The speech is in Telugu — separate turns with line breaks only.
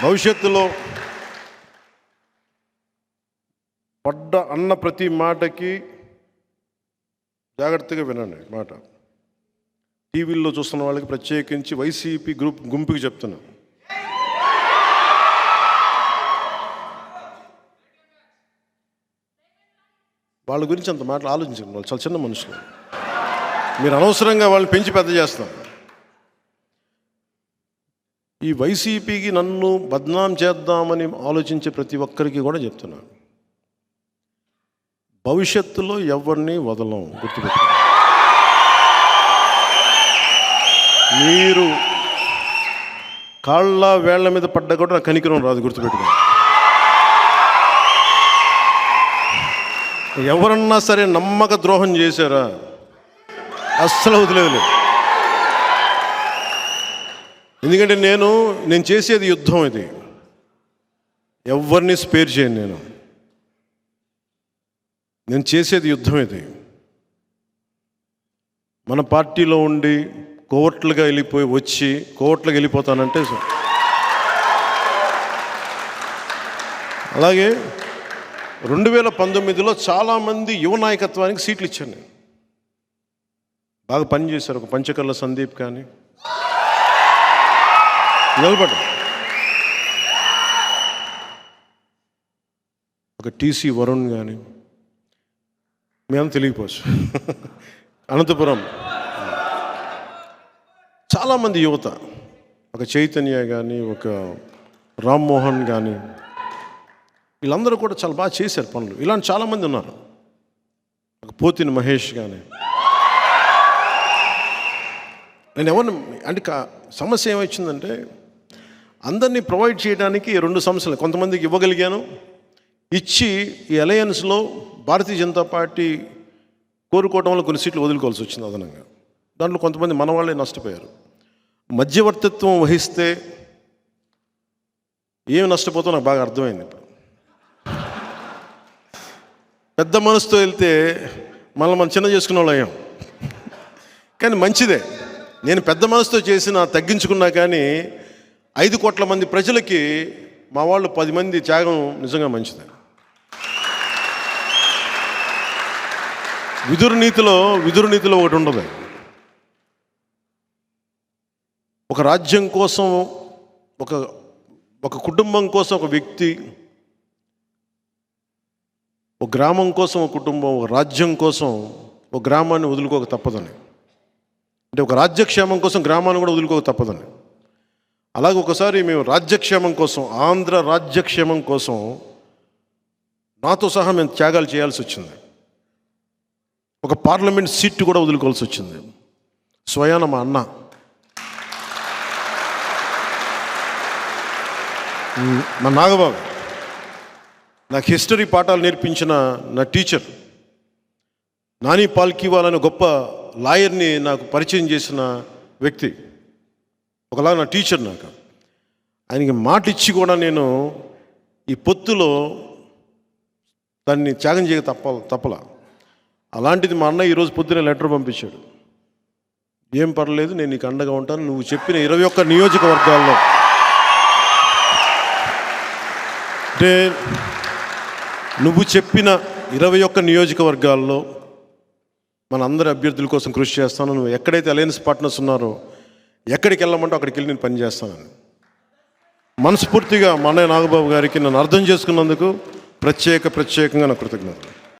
భవిష్యత్తులో పడ్డ అన్న ప్రతి మాటకి జాగ్రత్తగా వినండి. మాట టీవీల్లో చూస్తున్న వాళ్ళకి, ప్రత్యేకించి వైసీపీ గుంపుకి చెప్తున్నా, వాళ్ళ గురించి అంత మాటలు ఆలోచించండి. వాళ్ళు చాలా చిన్న మనుషులు. మీరు అనవసరంగా వాళ్ళని పెంచి పెద్ద చేస్తున్నారు. ఈ వైసీపీకి నన్ను బద్నాం చేద్దామని ఆలోచించే ప్రతి ఒక్కరికి కూడా చెప్తున్నాను, భవిష్యత్తులో ఎవరిని వదలం. గుర్తుపెట్టుకోండి. మీరు కాళ్ళ వేళ్ల మీద పడ్డా కూడా నాకు కనికరం రాదు. గుర్తుపెట్టుకోండి. ఎవరన్నా సరే నమ్మక ద్రోహం చేశారా, అస్సలు వదిలేదు. ఎందుకంటే నేను చేసేది యుద్ధం. ఇది ఎవరిని స్పేర్ చేయను. నేను చేసేది యుద్ధం. ఇది మన పార్టీలో ఉండి కోట్లుగా వచ్చి కోట్లుగా వెళ్ళిపోతానంటే, అలాగే 2019లో చాలామంది యువ నాయకత్వానికి సీట్లు ఇచ్చాను. నేను బాగా పనిచేశారు. ఒక పంచకర్ల సందీప్ కానీ నిలబడ్డా, ఒక టీసీ వరుణ్ కానీ, మేము తెలియపోవచ్చు. అనంతపురం చాలామంది యువత, ఒక చైతన్య కానీ, ఒక రామ్మోహన్ కానీ, వీళ్ళందరూ కూడా చాలా బాగా చేశారు పనులు. ఇలాంటి చాలామంది ఉన్నారు. ఒక పోతిని మహేష్ కానీ. నేను ఎవరిని అంటే సమస్య ఏమొచ్చిందంటే, అందరినీ ప్రొవైడ్ చేయడానికి 2 సమస్యలు. కొంతమందికి ఇవ్వగలిగాను, ఇచ్చి ఈ అలయన్స్లో భారతీయ జనతా పార్టీ కోరుకోవడం వల్ల కొన్ని సీట్లు వదులుకోవాల్సి వచ్చింది అదనంగా. దాంట్లో కొంతమంది మన వాళ్ళే నష్టపోయారు. మధ్యవర్తిత్వం వహిస్తే ఏమి నష్టపోతామో నాకు బాగా అర్థమైంది. ఇప్పుడు పెద్ద మనసుతో వెళ్తే మనం చిన్న చేసుకున్న వాళ్ళు అయ్యాం. కానీ మంచిదే. నేను పెద్ద మనసుతో చేసిన తగ్గించుకున్నా కానీ 5 కోట్ల మంది ప్రజలకి మా వాళ్ళు 10 మంది త్యాగం నిజంగా మంచిదే. విదురు నీతిలో ఒకటి ఉండదు. ఒక రాజ్యం కోసం, ఒక కుటుంబం కోసం ఒక వ్యక్తి, ఒక గ్రామం కోసం ఒక కుటుంబం, ఒక రాజ్యం కోసం ఒక గ్రామాన్ని వదులుకోక తప్పదని. అంటే ఒక రాజ్యక్షేమం కోసం గ్రామాన్ని కూడా వదులుకోక తప్పదని. అలాగే ఒకసారి మేము రాజ్యక్షేమం కోసం, ఆంధ్ర రాజ్యక్షేమం కోసం నాతో సహా మేము త్యాగాలు చేయాల్సి వచ్చింది. ఒక పార్లమెంట్ సీటు కూడా వదులుకోవాల్సి వచ్చింది. స్వయాన మా అన్న, మా నాగబాబు, నాకు హిస్టరీ పాఠాలు నేర్పించిన నా టీచర్, నాని పాల్కీవాల్ అనే గొప్ప లాయర్ని నాకు పరిచయం చేసిన వ్యక్తి, ఒకలా నా టీచర్. నాకు ఆయనకి మాట ఇచ్చి కూడా నేను ఈ పొత్తులో దాన్ని త్యాగం చేయక తప్పలా. అలాంటిది మా అన్న ఈరోజు పొద్దునే లెటర్ పంపించాడు, ఏం పర్లేదు నేను నీకు అండగా ఉంటాను, నువ్వు చెప్పిన 21 నియోజకవర్గాల్లో, అంటే నువ్వు చెప్పిన 21 నియోజకవర్గాల్లో మన అందరి అభ్యర్థుల కోసం కృషి చేస్తాను, నువ్వు ఎక్కడైతే అలయన్స్ పార్ట్నర్స్ ఉన్నారో ఎక్కడికి వెళ్ళమంటే అక్కడికి వెళ్ళి నేను పనిచేస్తానని మనస్ఫూర్తిగా మా అన్నయ్య నాగబాబు గారికి నన్ను అర్థం చేసుకున్నందుకు ప్రత్యేకంగా నా కృతజ్ఞతలు.